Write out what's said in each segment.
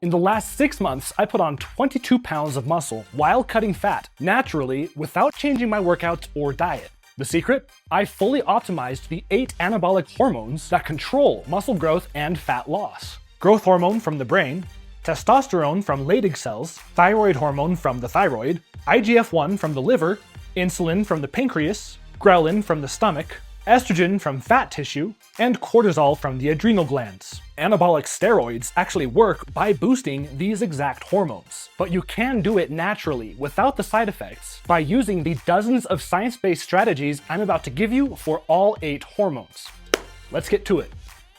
In the last 6 months, I put on 22 pounds of muscle while cutting fat, naturally, without changing my workouts or diet. The secret? I fully optimized the 8 anabolic hormones that control muscle growth and fat loss. Growth hormone from the brain, testosterone from Leydig cells, thyroid hormone from the thyroid, IGF-1 from the liver, insulin from the pancreas, ghrelin from the stomach, estrogen from fat tissue, and cortisol from the adrenal glands. Anabolic steroids actually work by boosting these exact hormones, but you can do it naturally without the side effects by using the dozens of science-based strategies I'm about to give you for all 8 hormones. Let's get to it.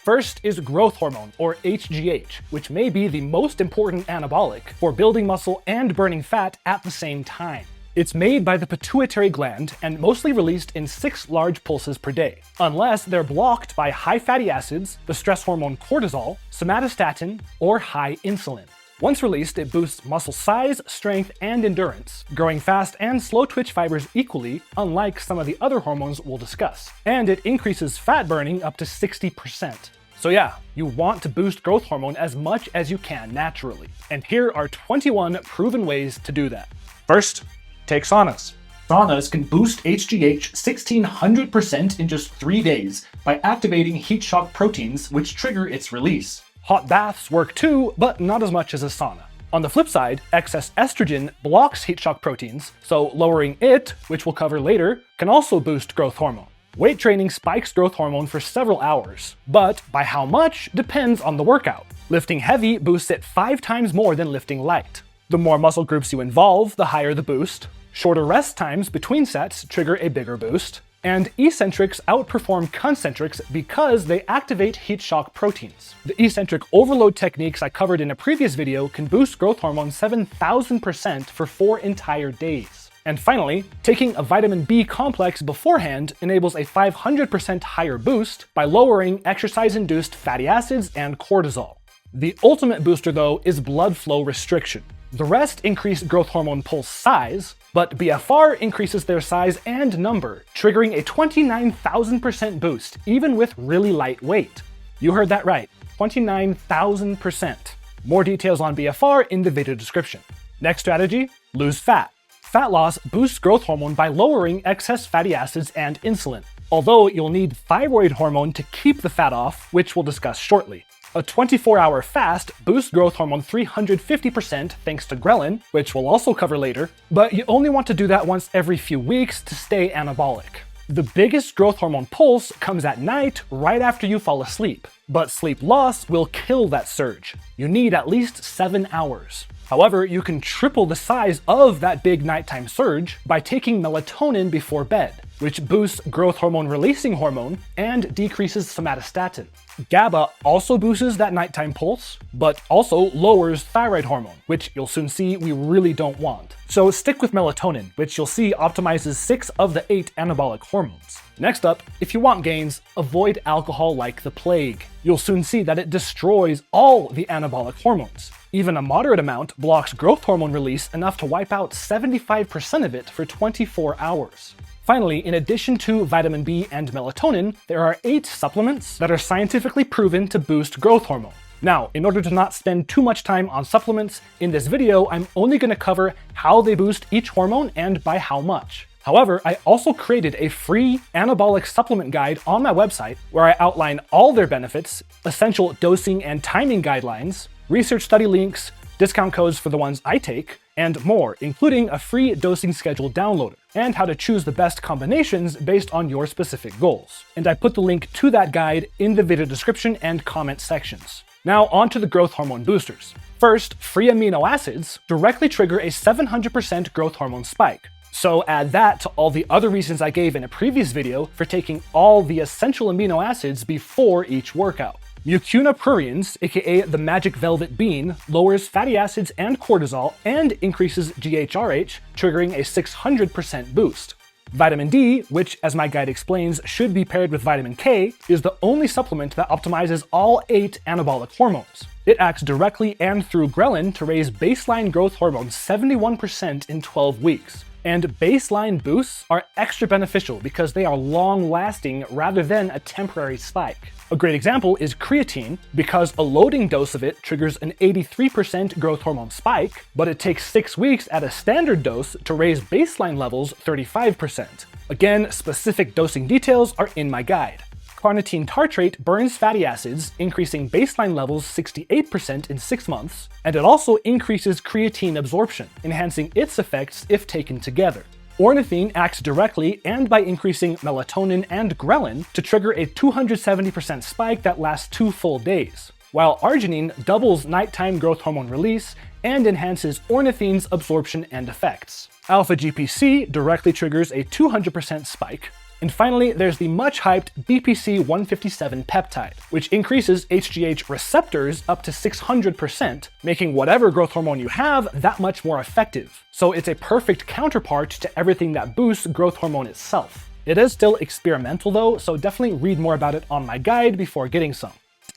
First is growth hormone, or HGH, which may be the most important anabolic for building muscle and burning fat at the same time. It's made by the pituitary gland and mostly released in 6 large pulses per day, unless they're blocked by high fatty acids, the stress hormone cortisol, somatostatin, or high insulin. Once released, it boosts muscle size, strength, and endurance, growing fast and slow twitch fibers equally, unlike some of the other hormones we'll discuss. And it increases fat burning up to 60%. So yeah, you want to boost growth hormone as much as you can naturally. And here are 21 proven ways to do that. First, take saunas. Saunas can boost HGH 1600% in just 3 days by activating heat shock proteins, which trigger its release. Hot baths work too, but not as much as a sauna. On the flip side, excess estrogen blocks heat shock proteins, so lowering it, which we'll cover later, can also boost growth hormone. Weight training spikes growth hormone for several hours, but by how much depends on the workout. Lifting heavy boosts it 5 times more than lifting light. The more muscle groups you involve, the higher the boost. Shorter rest times between sets trigger a bigger boost. And eccentrics outperform concentrics because they activate heat shock proteins. The eccentric overload techniques I covered in a previous video can boost growth hormone 7,000% for 4 entire days. And finally, taking a vitamin B complex beforehand enables a 500% higher boost by lowering exercise-induced fatty acids and cortisol. The ultimate booster, though, is blood flow restriction. The rest increase growth hormone pulse size, but BFR increases their size and number, triggering a 29,000% boost, even with really light weight. You heard that right, 29,000%. More details on BFR in the video description. Next strategy, lose fat. Fat loss boosts growth hormone by lowering excess fatty acids and insulin, although you'll need thyroid hormone to keep the fat off, which we'll discuss shortly. A 24-hour fast boosts growth hormone 350% thanks to ghrelin, which we'll also cover later, but you only want to do that once every few weeks to stay anabolic. The biggest growth hormone pulse comes at night right after you fall asleep, but sleep loss will kill that surge. You need at least 7 hours. However, you can triple the size of that big nighttime surge by taking melatonin before bed, which boosts growth hormone releasing hormone and decreases somatostatin. GABA also boosts that nighttime pulse, but also lowers thyroid hormone, which you'll soon see we really don't want. So stick with melatonin, which you'll see optimizes 6 of the 8 anabolic hormones. Next up, if you want gains, avoid alcohol like the plague. You'll soon see that it destroys all the anabolic hormones. Even a moderate amount blocks growth hormone release enough to wipe out 75% of it for 24 hours. Finally, in addition to vitamin B and melatonin, there are 8 supplements that are scientifically proven to boost growth hormone. Now, in order to not spend too much time on supplements, in this video I'm only going to cover how they boost each hormone and by how much. However, I also created a free anabolic supplement guide on my website where I outline all their benefits, essential dosing and timing guidelines, research study links, discount codes for the ones I take, and more, including a free dosing schedule downloader, and how to choose the best combinations based on your specific goals. And I put the link to that guide in the video description and comment sections. Now on to the growth hormone boosters. First, free amino acids directly trigger a 700% growth hormone spike. So add that to all the other reasons I gave in a previous video for taking all the essential amino acids before each workout. Mucuna pruriens, aka the magic velvet bean, lowers fatty acids and cortisol and increases GHRH, triggering a 600% boost. Vitamin D, which as my guide explains should be paired with vitamin K, is the only supplement that optimizes all 8 anabolic hormones. It acts directly and through ghrelin to raise baseline growth hormone 71% in 12 weeks. And baseline boosts are extra beneficial because they are long-lasting rather than a temporary spike. A great example is creatine, because a loading dose of it triggers an 83% growth hormone spike, but it takes 6 weeks at a standard dose to raise baseline levels 35%. Again, specific dosing details are in my guide. Carnitine tartrate burns fatty acids, increasing baseline levels 68% in 6 months, and it also increases creatine absorption, enhancing its effects if taken together. Ornithine acts directly and by increasing melatonin and ghrelin to trigger a 270% spike that lasts 2 full days, while arginine doubles nighttime growth hormone release and enhances ornithine's absorption and effects. Alpha-GPC directly triggers a 200% spike. And finally, there's the much-hyped BPC-157 peptide, which increases HGH receptors up to 600%, making whatever growth hormone you have that much more effective. So it's a perfect counterpart to everything that boosts growth hormone itself. It is still experimental though, so definitely read more about it on my guide before getting some.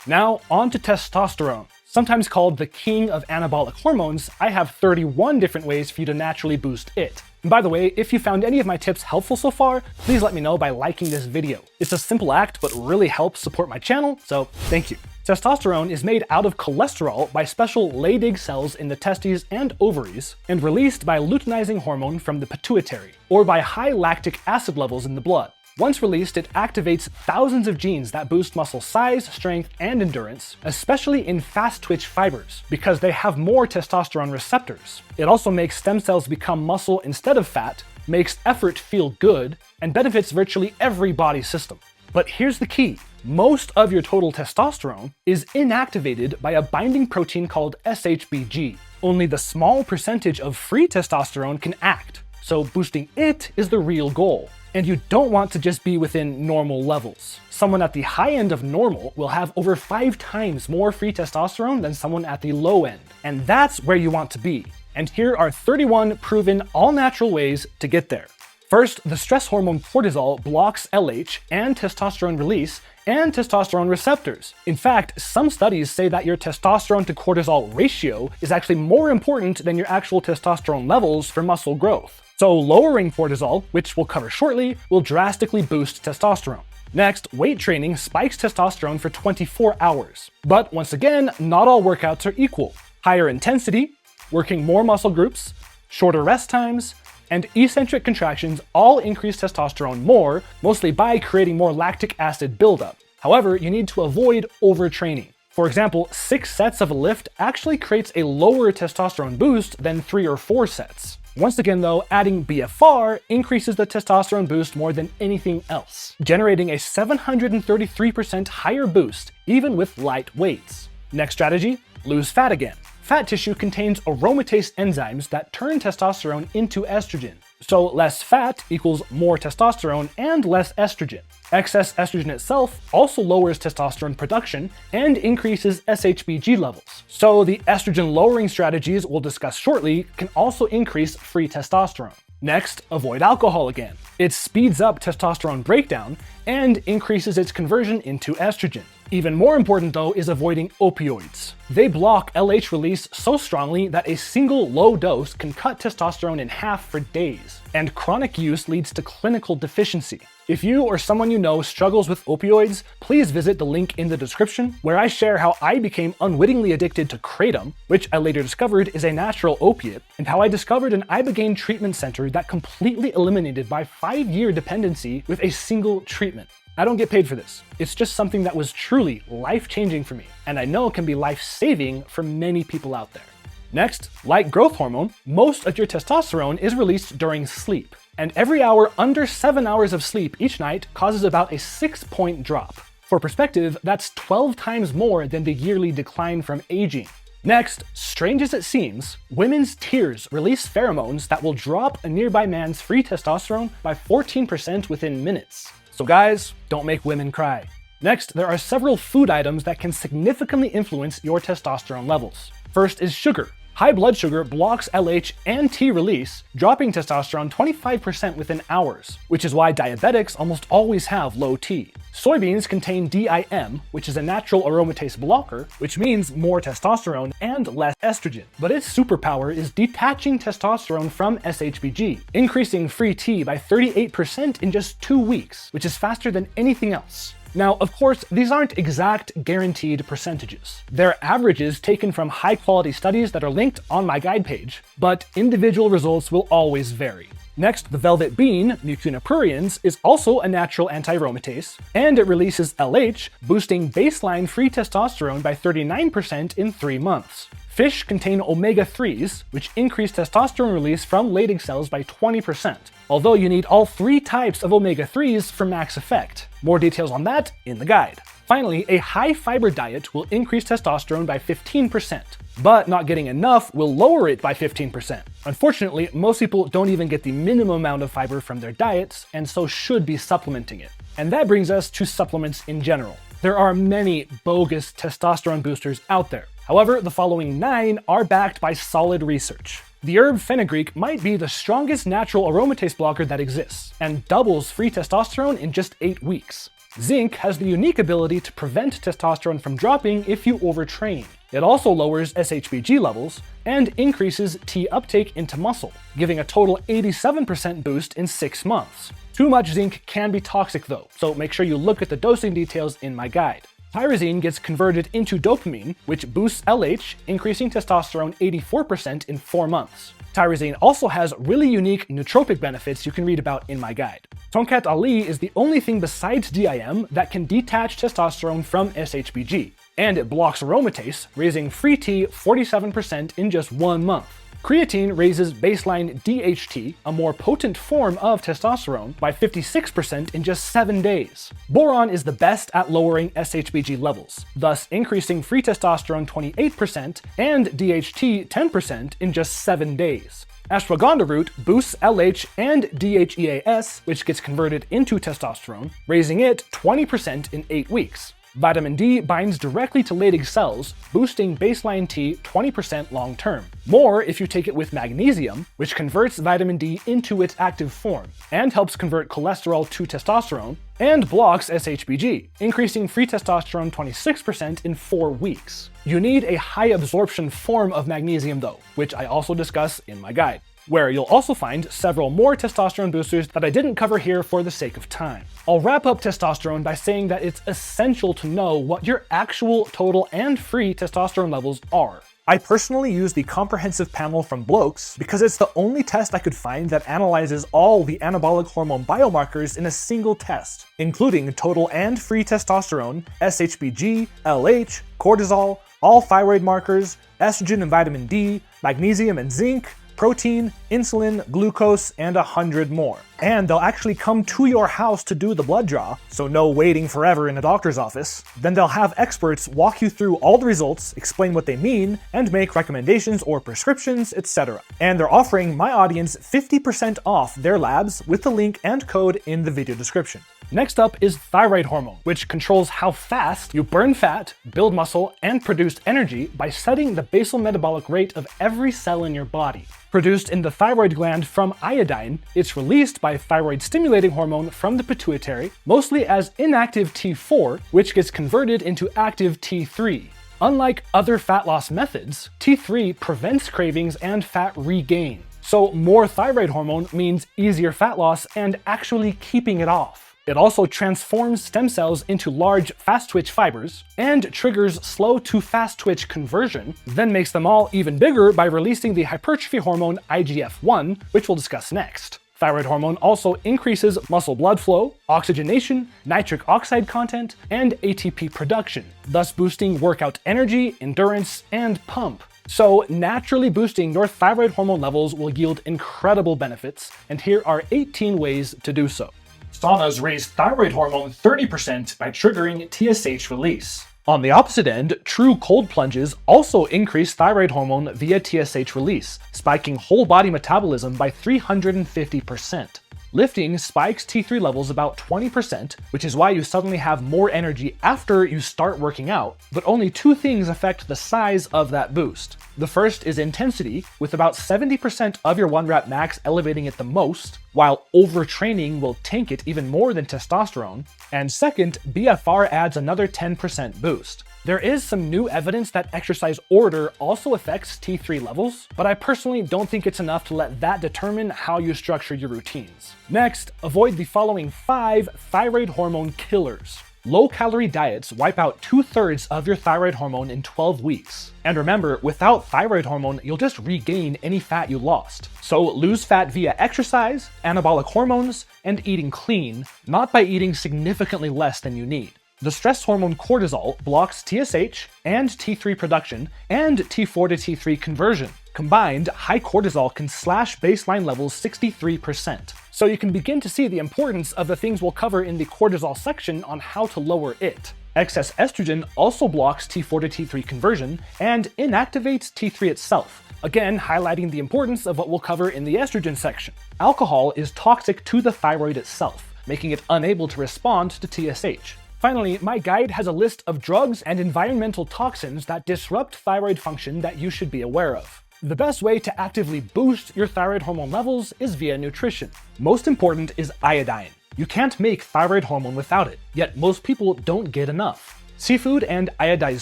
Now, on to testosterone. Sometimes called the king of anabolic hormones, I have 31 different ways for you to naturally boost it. And by the way, if you found any of my tips helpful so far, please let me know by liking this video. It's a simple act, but really helps support my channel, so thank you. Testosterone is made out of cholesterol by special Leydig cells in the testes and ovaries, and released by luteinizing hormone from the pituitary, or by high lactic acid levels in the blood. Once released, it activates thousands of genes that boost muscle size, strength, and endurance, especially in fast-twitch fibers, because they have more testosterone receptors. It also makes stem cells become muscle instead of fat, makes effort feel good, and benefits virtually every body system. But here's the key. Most of your total testosterone is inactivated by a binding protein called SHBG. Only the small percentage of free testosterone can act, so boosting it is the real goal. And you don't want to just be within normal levels. Someone at the high end of normal will have over 5 times more free testosterone than someone at the low end. And that's where you want to be. And here are 31 proven all-natural ways to get there. First, the stress hormone cortisol blocks LH and testosterone release and testosterone receptors. In fact, some studies say that your testosterone to cortisol ratio is actually more important than your actual testosterone levels for muscle growth. So lowering cortisol, which we'll cover shortly, will drastically boost testosterone. Next, weight training spikes testosterone for 24 hours. But once again, not all workouts are equal. Higher intensity, working more muscle groups, shorter rest times, and eccentric contractions all increase testosterone more, mostly by creating more lactic acid buildup. However, you need to avoid overtraining. For example, 6 sets of a lift actually creates a lower testosterone boost than 3 or 4 sets. Once again though, adding BFR increases the testosterone boost more than anything else, generating a 733% higher boost even with light weights. Next strategy, lose fat again. Fat tissue contains aromatase enzymes that turn testosterone into estrogen. So less fat equals more testosterone and less estrogen. Excess estrogen itself also lowers testosterone production and increases SHBG levels. So the estrogen lowering strategies we'll discuss shortly can also increase free testosterone. Next, avoid alcohol again. It speeds up testosterone breakdown and increases its conversion into estrogen. Even more important though is avoiding opioids. They block LH release so strongly that a single low dose can cut testosterone in half for days, and chronic use leads to clinical deficiency. If you or someone you know struggles with opioids, please visit the link in the description where I share how I became unwittingly addicted to kratom, which I later discovered is a natural opiate, and how I discovered an ibogaine treatment center that completely eliminated my 5-year dependency with a single treatment. I don't get paid for this. It's just something that was truly life-changing for me, and I know can be life-saving for many people out there. Next, like growth hormone, most of your testosterone is released during sleep, and every hour under 7 hours of sleep each night causes about a 6-point drop. For perspective, that's 12 times more than the yearly decline from aging. Next, strange as it seems, women's tears release pheromones that will drop a nearby man's free testosterone by 14% within minutes. So guys, don't make women cry. Next, there are several food items that can significantly influence your testosterone levels. First is sugar. High blood sugar blocks LH and T release, dropping testosterone 25% within hours, which is why diabetics almost always have low T. Soybeans contain DIM, which is a natural aromatase blocker, which means more testosterone and less estrogen. But its superpower is detaching testosterone from SHBG, increasing free T by 38% in just 2 weeks, which is faster than anything else. Now, of course, these aren't exact guaranteed percentages. They're averages taken from high-quality studies that are linked on my guide page, but individual results will always vary. Next, the velvet bean, Mucuna pruriens, is also a natural anti-aromatase, and it releases LH, boosting baseline free testosterone by 39% in 3 months. Fish contain omega-3s, which increase testosterone release from Leydig cells by 20%, although you need all 3 types of omega-3s for max effect. More details on that in the guide. Finally, a high-fiber diet will increase testosterone by 15%, but not getting enough will lower it by 15%. Unfortunately, most people don't even get the minimum amount of fiber from their diets, and so should be supplementing it. And that brings us to supplements in general. There are many bogus testosterone boosters out there. However, the following 9 are backed by solid research. The herb fenugreek might be the strongest natural aromatase blocker that exists, and doubles free testosterone in just 8 weeks. Zinc has the unique ability to prevent testosterone from dropping if you overtrain. It also lowers SHBG levels and increases T uptake into muscle, giving a total 87% boost in 6 months. Too much zinc can be toxic though, so make sure you look at the dosing details in my guide. Tyrosine gets converted into dopamine, which boosts LH, increasing testosterone 84% in 4 months. Tyrosine also has really unique nootropic benefits you can read about in my guide. Tonkat Ali is the only thing besides DIM that can detach testosterone from SHBG, and it blocks aromatase, raising free T 47% in just 1 month. Creatine raises baseline DHT, a more potent form of testosterone, by 56% in just 7 days. Boron is the best at lowering SHBG levels, thus increasing free testosterone 28% and DHT 10% in just 7 days. Ashwagandha root boosts LH and DHEAS, which gets converted into testosterone, raising it 20% in 8 weeks. Vitamin D binds directly to Leydig cells, boosting baseline T 20% long-term. More if you take it with magnesium, which converts vitamin D into its active form, and helps convert cholesterol to testosterone, and blocks SHBG, increasing free testosterone 26% in 4 weeks. You need a high absorption form of magnesium though, which I also discuss in my guide, where you'll also find several more testosterone boosters that I didn't cover here for the sake of time. I'll wrap up testosterone by saying that it's essential to know what your actual total and free testosterone levels are. I personally use the comprehensive panel from Blokes because it's the only test I could find that analyzes all the anabolic hormone biomarkers in a single test, including total and free testosterone, SHBG, LH, cortisol, all thyroid markers, estrogen and vitamin D, magnesium and zinc, protein, insulin, glucose, and 100 more. And they'll actually come to your house to do the blood draw, so no waiting forever in a doctor's office. Then they'll have experts walk you through all the results, explain what they mean, and make recommendations or prescriptions, etc. And they're offering my audience 50% off their labs with the link and code in the video description. Next up is thyroid hormone, which controls how fast you burn fat, build muscle, and produce energy by setting the basal metabolic rate of every cell in your body. Produced in the thyroid gland from iodine, it's released by thyroid-stimulating hormone from the pituitary, mostly as inactive T4, which gets converted into active T3. Unlike other fat loss methods, T3 prevents cravings and fat regain. So more thyroid hormone means easier fat loss and actually keeping it off. It also transforms stem cells into large fast-twitch fibers, and triggers slow to fast-twitch conversion, then makes them all even bigger by releasing the hypertrophy hormone IGF-1, which we'll discuss next. Thyroid hormone also increases muscle blood flow, oxygenation, nitric oxide content, and ATP production, thus boosting workout energy, endurance, and pump. So naturally boosting your thyroid hormone levels will yield incredible benefits, and here are 18 ways to do so. Saunas raise thyroid hormone 30% by triggering TSH release. On the opposite end, true cold plunges also increase thyroid hormone via TSH release, spiking whole body metabolism by 350%. Lifting spikes T3 levels about 20%, which is why you suddenly have more energy after you start working out, but only 2 things affect the size of that boost. The first is intensity, with about 70% of your 1 rep max elevating it the most, while overtraining will tank it even more than testosterone. And second, BFR adds another 10% boost. There is some new evidence that exercise order also affects T3 levels, but I personally don't think it's enough to let that determine how you structure your routines. Next, avoid the following 5 thyroid hormone killers. Low-calorie diets wipe out 2/3 of your thyroid hormone in 12 weeks. And remember, without thyroid hormone, you'll just regain any fat you lost. So lose fat via exercise, anabolic hormones, and eating clean, not by eating significantly less than you need. The stress hormone cortisol blocks TSH and T3 production and T4 to T3 conversion. Combined, high cortisol can slash baseline levels 63%. So you can begin to see the importance of the things we'll cover in the cortisol section on how to lower it. Excess estrogen also blocks T4 to T3 conversion and inactivates T3 itself, again highlighting the importance of what we'll cover in the estrogen section. Alcohol is toxic to the thyroid itself, making it unable to respond to TSH. Finally, my guide has a list of drugs and environmental toxins that disrupt thyroid function that you should be aware of. The best way to actively boost your thyroid hormone levels is via nutrition. Most important is iodine. You can't make thyroid hormone without it, yet most people don't get enough. Seafood and iodized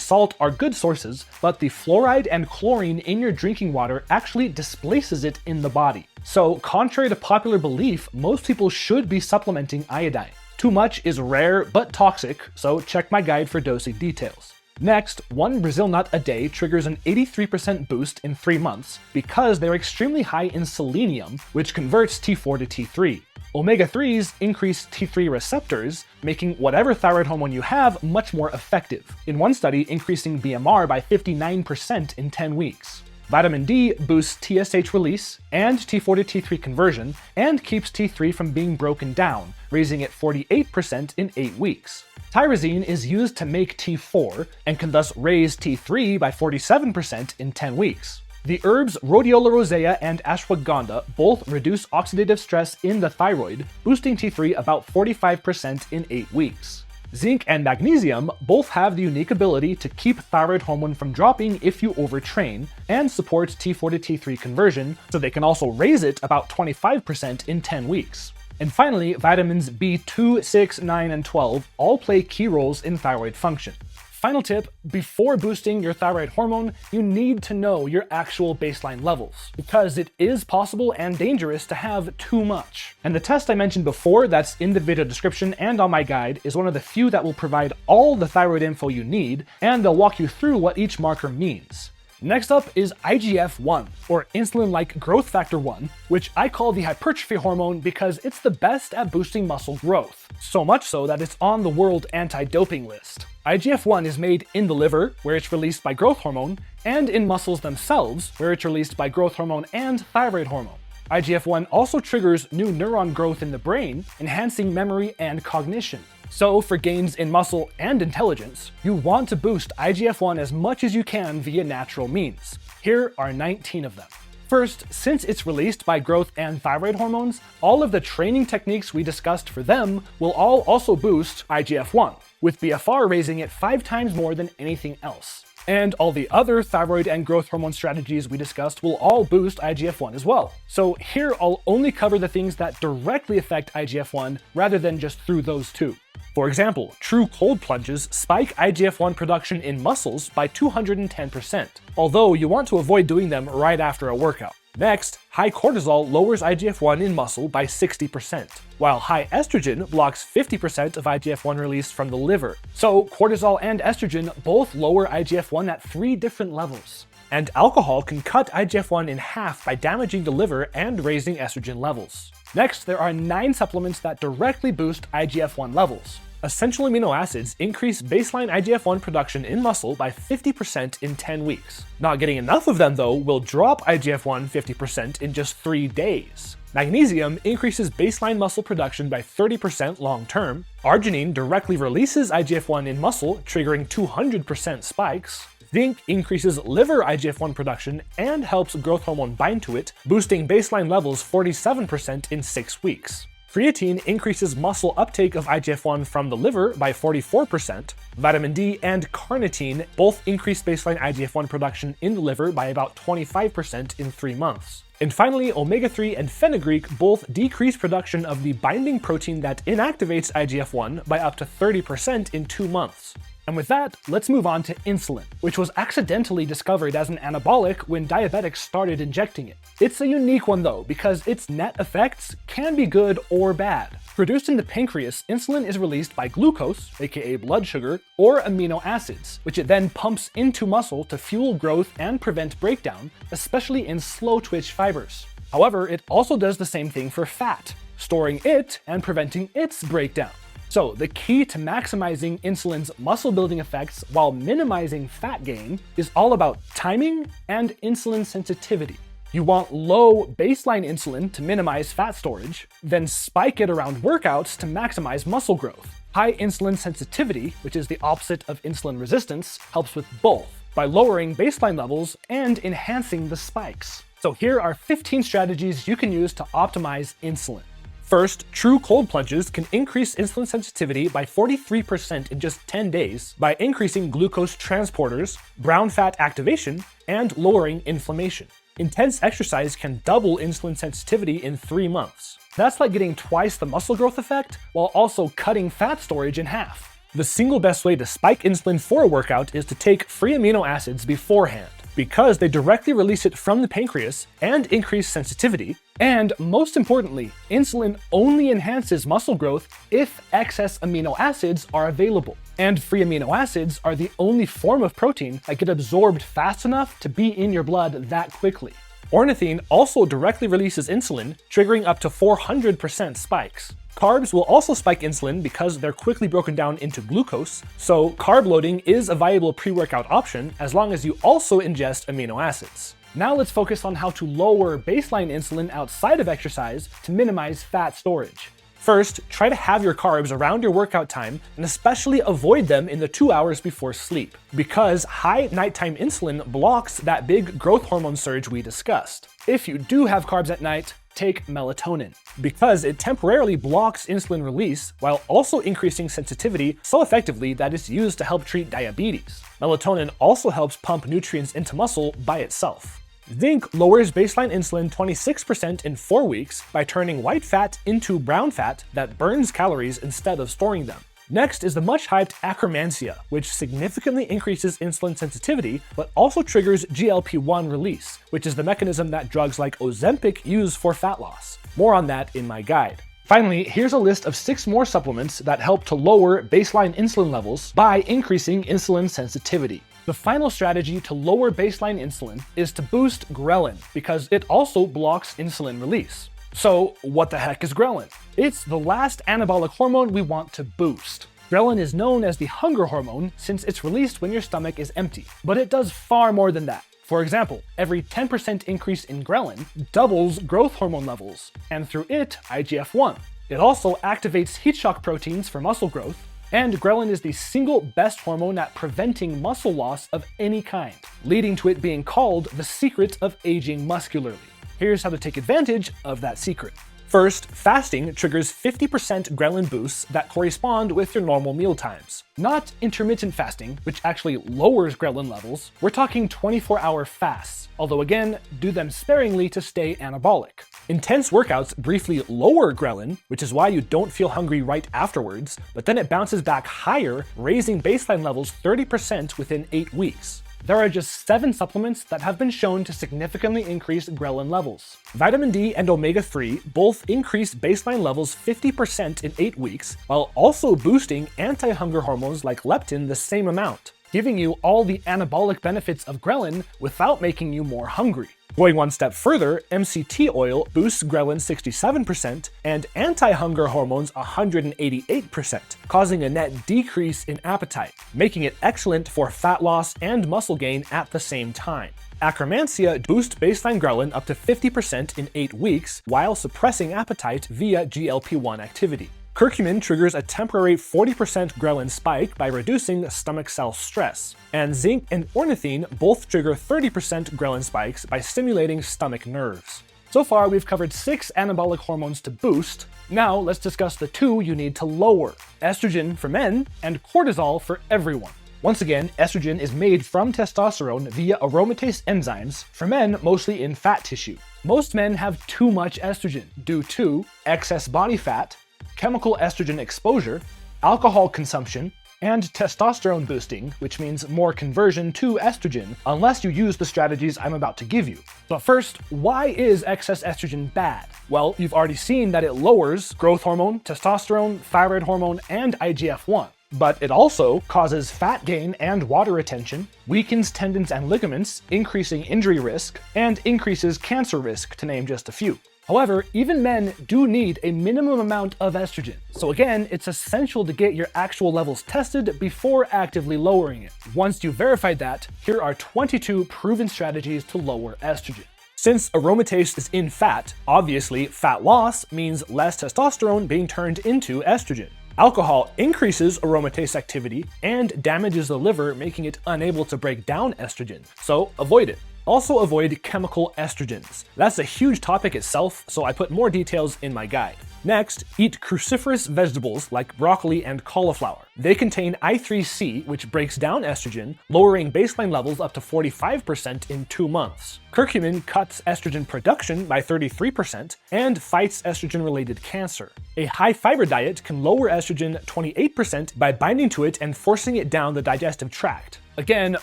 salt are good sources, but the fluoride and chlorine in your drinking water actually displaces it in the body. So, contrary to popular belief, most people should be supplementing iodine. Too much is rare but toxic, so check my guide for dosing details. Next, one Brazil nut a day triggers an 83% boost in 3 months because they're extremely high in selenium, which converts T4 to T3. Omega-3s increase T3 receptors, making whatever thyroid hormone you have much more effective, in one study increasing BMR by 59% in 10 weeks. Vitamin D boosts TSH release and T4 to T3 conversion and keeps T3 from being broken down, raising it 48% in 8 weeks. Tyrosine is used to make T4 and can thus raise T3 by 47% in 10 weeks. The herbs rhodiola rosea and ashwagandha both reduce oxidative stress in the thyroid, boosting T3 about 45% in 8 weeks. Zinc and magnesium both have the unique ability to keep thyroid hormone from dropping if you overtrain, and support T4 to T3 conversion, so they can also raise it about 25% in 10 weeks. And finally, vitamins B2, 6, 9, and 12 all play key roles in thyroid function. Final tip, before boosting your thyroid hormone, you need to know your actual baseline levels, because it is possible and dangerous to have too much. And the test I mentioned before that's in the video description and on my guide is one of the few that will provide all the thyroid info you need, and they'll walk you through what each marker means. Next up is IGF-1, or insulin-like growth factor 1, which I call the hypertrophy hormone because it's the best at boosting muscle growth. So much so that it's on the world anti-doping list. IGF-1 is made in the liver, where it's released by growth hormone, and in muscles themselves, where it's released by growth hormone and thyroid hormone. IGF-1 also triggers new neuron growth in the brain, enhancing memory and cognition. So for gains in muscle and intelligence, you want to boost IGF-1 as much as you can via natural means. Here are 19 of them. First, since it's released by growth and thyroid hormones, all of the training techniques we discussed for them will all also boost IGF-1, with BFR raising it 5 times more than anything else. And all the other thyroid and growth hormone strategies we discussed will all boost IGF-1 as well. So here I'll only cover the things that directly affect IGF-1 rather than just through those two. For example, true cold plunges spike IGF-1 production in muscles by 210%, although you want to avoid doing them right after a workout. Next, high cortisol lowers IGF-1 in muscle by 60%, while high estrogen blocks 50% of IGF-1 release from the liver. So cortisol and estrogen both lower IGF-1 at 3 different levels. And alcohol can cut IGF-1 in half by damaging the liver and raising estrogen levels. Next, there are 9 supplements that directly boost IGF-1 levels. Essential amino acids increase baseline IGF-1 production in muscle by 50% in 10 weeks. Not getting enough of them, though, will drop IGF-1 50% in just 3 days. Magnesium increases baseline muscle production by 30% long-term. Arginine directly releases IGF-1 in muscle, triggering 200% spikes. Zinc increases liver IGF-1 production and helps growth hormone bind to it, boosting baseline levels 47% in 6 weeks. Creatine increases muscle uptake of IGF-1 from the liver by 44%. Vitamin D and carnitine both increase baseline IGF-1 production in the liver by about 25% in 3 months. And finally, omega-3 and fenugreek both decrease production of the binding protein that inactivates IGF-1 by up to 30% in 2 months. And with that, let's move on to insulin, which was accidentally discovered as an anabolic when diabetics started injecting it. It's a unique one though, because its net effects can be good or bad. Produced in the pancreas, insulin is released by glucose, aka blood sugar, or amino acids, which it then pumps into muscle to fuel growth and prevent breakdown, especially in slow-twitch fibers. However, it also does the same thing for fat, storing it and preventing its breakdown. So the key to maximizing insulin's muscle-building effects while minimizing fat gain is all about timing and insulin sensitivity. You want low baseline insulin to minimize fat storage, then spike it around workouts to maximize muscle growth. High insulin sensitivity, which is the opposite of insulin resistance, helps with both by lowering baseline levels and enhancing the spikes. So here are 15 strategies you can use to optimize insulin. First, true cold plunges can increase insulin sensitivity by 43% in just 10 days by increasing glucose transporters, brown fat activation, and lowering inflammation. Intense exercise can double insulin sensitivity in 3 months. That's like getting twice the muscle growth effect while also cutting fat storage in half. The single best way to spike insulin for a workout is to take free amino acids beforehand, because they directly release it from the pancreas and increase sensitivity. And most importantly, insulin only enhances muscle growth if excess amino acids are available. And free amino acids are the only form of protein that get absorbed fast enough to be in your blood that quickly. Ornithine also directly releases insulin, triggering up to 400% spikes. Carbs will also spike insulin because they're quickly broken down into glucose, so carb loading is a viable pre-workout option as long as you also ingest amino acids. Now let's focus on how to lower baseline insulin outside of exercise to minimize fat storage. First, try to have your carbs around your workout time and especially avoid them in the 2 hours before sleep, because high nighttime insulin blocks that big growth hormone surge we discussed. If you do have carbs at night, take melatonin, because it temporarily blocks insulin release while also increasing sensitivity so effectively that it's used to help treat diabetes. Melatonin also helps pump nutrients into muscle by itself. Zinc lowers baseline insulin 26% in 4 weeks by turning white fat into brown fat that burns calories instead of storing them. Next is the much-hyped akkermansia, which significantly increases insulin sensitivity, but also triggers GLP-1 release, which is the mechanism that drugs like Ozempic use for fat loss. More on that in my guide. Finally, here's a list of 6 more supplements that help to lower baseline insulin levels by increasing insulin sensitivity. The final strategy to lower baseline insulin is to boost ghrelin, because it also blocks insulin release. So what the heck is ghrelin? It's the last anabolic hormone we want to boost. Ghrelin is known as the hunger hormone since it's released when your stomach is empty, but it does far more than that. For example, every 10% increase in ghrelin doubles growth hormone levels, and through it, IGF-1. It also activates heat shock proteins for muscle growth, and ghrelin is the single best hormone at preventing muscle loss of any kind, leading to it being called the secret of aging muscularly. Here's how to take advantage of that secret. First, fasting triggers 50% ghrelin boosts that correspond with your normal meal times. Not intermittent fasting, which actually lowers ghrelin levels. We're talking 24-hour fasts, although again, do them sparingly to stay anabolic. Intense workouts briefly lower ghrelin, which is why you don't feel hungry right afterwards, but then it bounces back higher, raising baseline levels 30% within 8 weeks. There are just 7 supplements that have been shown to significantly increase ghrelin levels. Vitamin D and omega-3 both increase baseline levels 50% in 8 weeks, while also boosting anti-hunger hormones like leptin the same amount, giving you all the anabolic benefits of ghrelin without making you more hungry. Going one step further, MCT oil boosts ghrelin 67% and anti-hunger hormones 188%, causing a net decrease in appetite, making it excellent for fat loss and muscle gain at the same time. Akkermansia boosts baseline ghrelin up to 50% in 8 weeks while suppressing appetite via GLP-1 activity. Curcumin triggers a temporary 40% ghrelin spike by reducing stomach cell stress, and zinc and ornithine both trigger 30% ghrelin spikes by stimulating stomach nerves. So far, we've covered 6 anabolic hormones to boost. Now let's discuss the 2 you need to lower: estrogen for men and cortisol for everyone. Once again, estrogen is made from testosterone via aromatase enzymes, for men mostly in fat tissue. Most men have too much estrogen due to excess body fat, chemical estrogen exposure, alcohol consumption, and testosterone boosting, which means more conversion to estrogen, unless you use the strategies I'm about to give you. But first, why is excess estrogen bad? Well, you've already seen that it lowers growth hormone, testosterone, thyroid hormone, and IGF-1. But it also causes fat gain and water retention, weakens tendons and ligaments, increasing injury risk, and increases cancer risk, to name just a few. However, even men do need a minimum amount of estrogen. So again, it's essential to get your actual levels tested before actively lowering it. Once you've verified that, here are 22 proven strategies to lower estrogen. Since aromatase is in fat, obviously fat loss means less testosterone being turned into estrogen. Alcohol increases aromatase activity and damages the liver, making it unable to break down estrogen, so avoid it. Also avoid chemical estrogens. That's a huge topic itself, so I put more details in my guide. Next, eat cruciferous vegetables like broccoli and cauliflower. They contain I3C, which breaks down estrogen, lowering baseline levels up to 45% in 2 months. Curcumin cuts estrogen production by 33% and fights estrogen-related cancer. A high-fiber diet can lower estrogen 28% by binding to it and forcing it down the digestive tract. Again,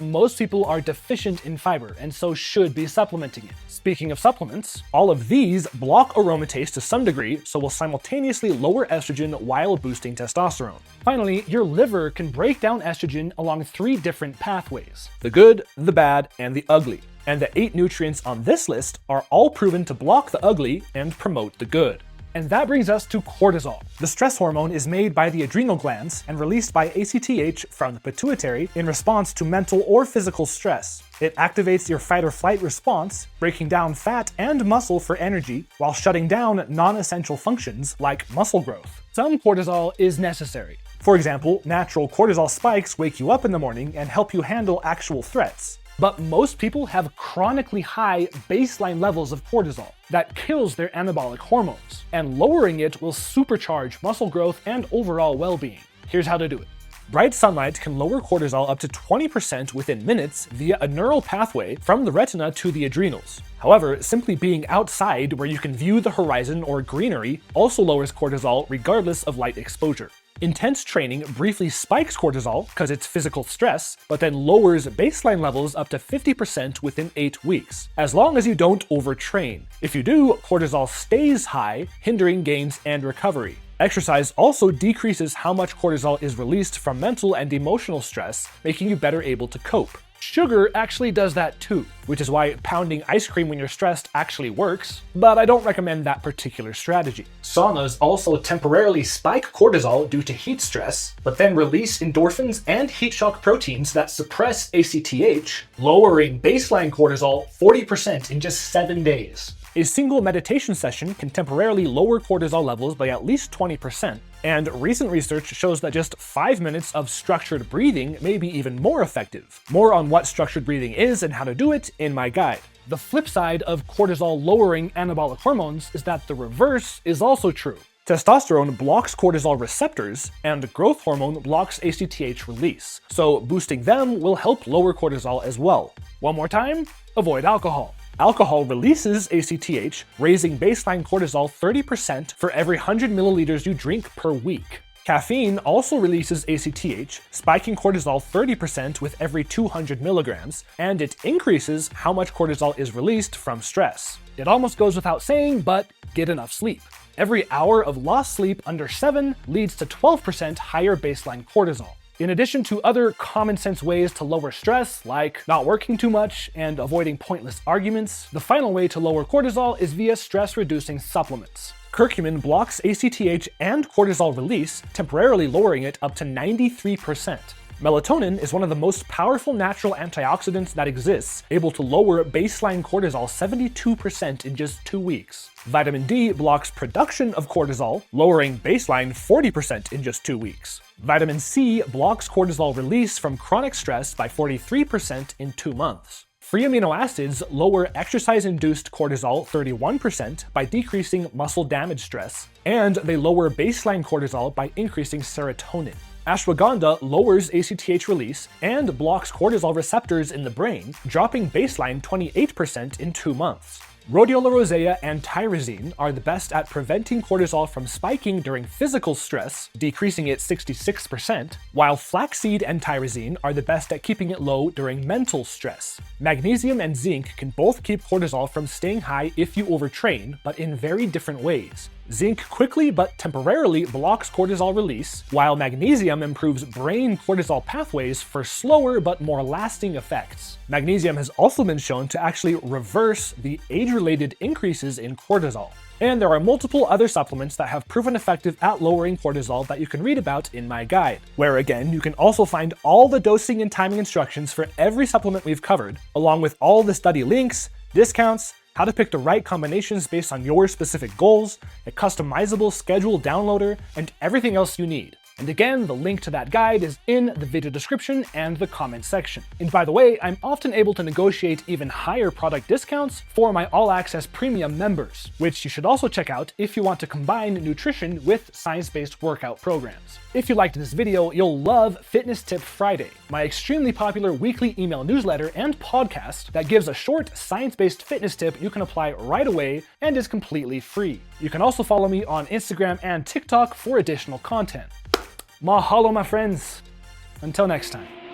most people are deficient in fiber and so should be supplementing it. Speaking of supplements, all of these block aromatase to some degree, so will simultaneously lower estrogen while boosting testosterone. Finally, your liver can break down estrogen along 3 different pathways: the good, the bad, and the ugly. And the 8 nutrients on this list are all proven to block the ugly and promote the good. And that brings us to cortisol. The stress hormone is made by the adrenal glands and released by ACTH from the pituitary in response to mental or physical stress. It activates your fight or flight response, breaking down fat and muscle for energy while shutting down non-essential functions like muscle growth. Some cortisol is necessary. For example, natural cortisol spikes wake you up in the morning and help you handle actual threats. But most people have chronically high baseline levels of cortisol that kills their anabolic hormones, and lowering it will supercharge muscle growth and overall well-being. Here's how to do it. Bright sunlight can lower cortisol up to 20% within minutes via a neural pathway from the retina to the adrenals. However, simply being outside where you can view the horizon or greenery also lowers cortisol regardless of light exposure. Intense training briefly spikes cortisol because it's physical stress, but then lowers baseline levels up to 50% within 8 weeks, as long as you don't overtrain. If you do, cortisol stays high, hindering gains and recovery. Exercise also decreases how much cortisol is released from mental and emotional stress, making you better able to cope. Sugar actually does that too, which is why pounding ice cream when you're stressed actually works, but I don't recommend that particular strategy. Saunas also temporarily spike cortisol due to heat stress, but then release endorphins and heat shock proteins that suppress ACTH, lowering baseline cortisol 40% in just 7 days. A single meditation session can temporarily lower cortisol levels by at least 20%, and recent research shows that just 5 minutes of structured breathing may be even more effective. More on what structured breathing is and how to do it in my guide. The flip side of cortisol lowering anabolic hormones is that the reverse is also true. Testosterone blocks cortisol receptors, and growth hormone blocks ACTH release, so boosting them will help lower cortisol as well. One more time, avoid alcohol. Alcohol releases ACTH, raising baseline cortisol 30% for every 100 milliliters you drink per week. Caffeine also releases ACTH, spiking cortisol 30% with every 200 milligrams, and it increases how much cortisol is released from stress. It almost goes without saying, but get enough sleep. Every hour of lost sleep under 7 leads to 12% higher baseline cortisol. In addition to other common sense ways to lower stress, like not working too much and avoiding pointless arguments, the final way to lower cortisol is via stress-reducing supplements. Curcumin blocks ACTH and cortisol release, temporarily lowering it up to 93%. Melatonin is one of the most powerful natural antioxidants that exists, able to lower baseline cortisol 72% in just 2 weeks. Vitamin D blocks production of cortisol, lowering baseline 40% in just 2 weeks. Vitamin C blocks cortisol release from chronic stress by 43% in 2 months. Free amino acids lower exercise-induced cortisol 31% by decreasing muscle damage stress, and they lower baseline cortisol by increasing serotonin. Ashwagandha lowers ACTH release and blocks cortisol receptors in the brain, dropping baseline 28% in 2 months. Rhodiola rosea and tyrosine are the best at preventing cortisol from spiking during physical stress, decreasing it 66%, while flaxseed and tyrosine are the best at keeping it low during mental stress. Magnesium and zinc can both keep cortisol from staying high if you overtrain, but in very different ways. Zinc quickly but temporarily blocks cortisol release, while magnesium improves brain cortisol pathways for slower but more lasting effects. Magnesium has also been shown to actually reverse the age-related increases in cortisol. And there are multiple other supplements that have proven effective at lowering cortisol that you can read about in my guide, where again, you can also find all the dosing and timing instructions for every supplement we've covered, along with all the study links, discounts, how to pick the right combinations based on your specific goals, a customizable schedule downloader, and everything else you need. And again, the link to that guide is in the video description and the comment section. And by the way, I'm often able to negotiate even higher product discounts for my All Access Premium members, which you should also check out if you want to combine nutrition with science-based workout programs. If you liked this video, you'll love Fitness Tip Friday, my extremely popular weekly email newsletter and podcast that gives a short science-based fitness tip you can apply right away and is completely free. You can also follow me on Instagram and TikTok for additional content. Mahalo, my friends. Until next time.